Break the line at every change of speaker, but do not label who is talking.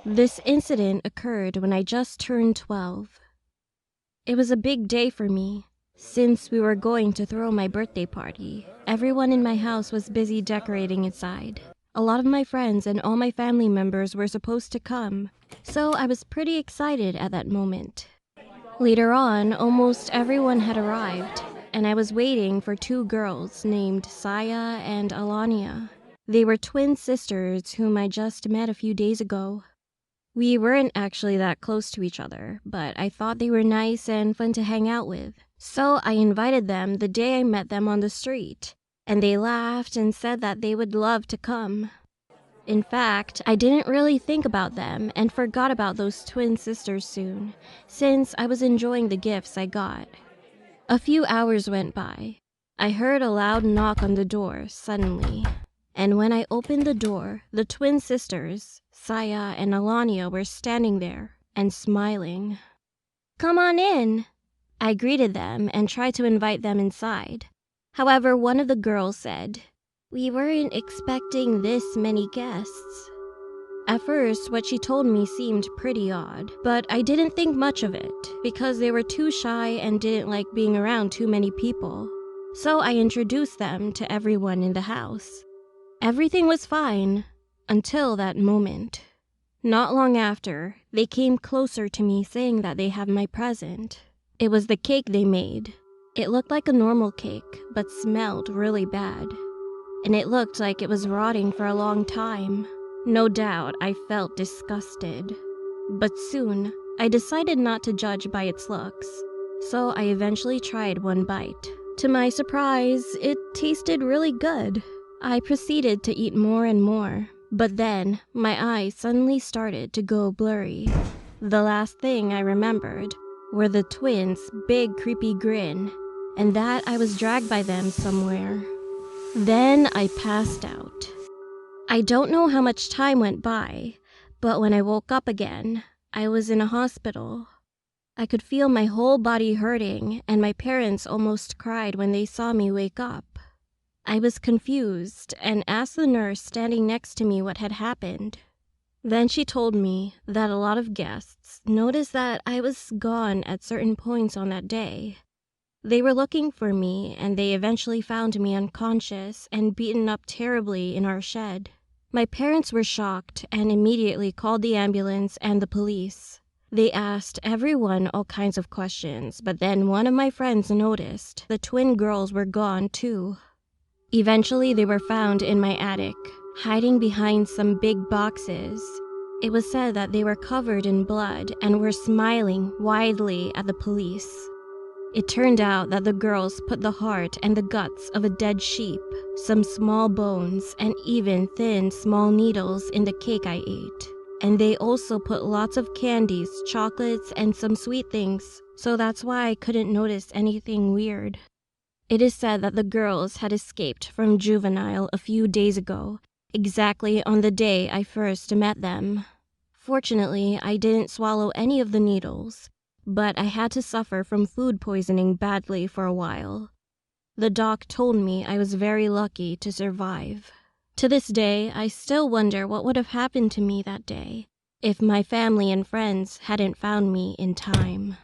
This incident occurred when I just turned 12. It was a big day for me, since we were going to throw my birthday party. Everyone in my house was busy decorating inside. A lot of my friends and all my family members were supposed to come, so I was pretty excited at that moment. Later on, almost everyone had arrived, and I was waiting for two girls named Saya and Alania. They were twin sisters whom I just met a few days ago. We weren't actually that close to each other, but I thought they were nice and fun to hang out with. So I invited them the day I met them on the street, and they laughed and said that they would love to come. In fact, I didn't really think about them and forgot about those twin sisters soon, since I was enjoying the gifts I got. A few hours went by. I heard a loud knock on the door suddenly. And when I opened the door, the twin sisters, Saya and Alania, were standing there and smiling. "Come on in!" I greeted them and tried to invite them inside. However, one of the girls said, "We weren't expecting this many guests." At first, what she told me seemed pretty odd, but I didn't think much of it because they were too shy and didn't like being around too many people. So I introduced them to everyone in the house. Everything was fine until that moment. Not long after, they came closer to me saying that they have my present. It was the cake they made. It looked like a normal cake, but smelled really bad. And it looked like it was rotting for a long time. No doubt, I felt disgusted. But soon, I decided not to judge by its looks, so I eventually tried one bite. To my surprise, it tasted really good. I proceeded to eat more and more, but then my eyes suddenly started to go blurry. The last thing I remembered were the twins' big creepy grin, and that I was dragged by them somewhere. Then I passed out. I don't know how much time went by, but when I woke up again, I was in a hospital. I could feel my whole body hurting, and my parents almost cried when they saw me wake up. I was confused and asked the nurse standing next to me what had happened. Then she told me that a lot of guests noticed that I was gone at certain points on that day. They were looking for me, and they eventually found me unconscious and beaten up terribly in our shed. My parents were shocked and immediately called the ambulance and the police. They asked everyone all kinds of questions, but then one of my friends noticed the twin girls were gone too. Eventually, they were found in my attic, hiding behind some big boxes. It was said that they were covered in blood and were smiling widely at the police. It turned out that the girls put the heart and the guts of a dead sheep, some small bones, and even thin, small needles in the cake I ate. And they also put lots of candies, chocolates, and some sweet things, so that's why I couldn't notice anything weird. It is said that the girls had escaped from juvenile a few days ago, exactly on the day I first met them. Fortunately, I didn't swallow any of the needles, but I had to suffer from food poisoning badly for a while. The doc told me I was very lucky to survive. To this day, I still wonder what would have happened to me that day if my family and friends hadn't found me in time.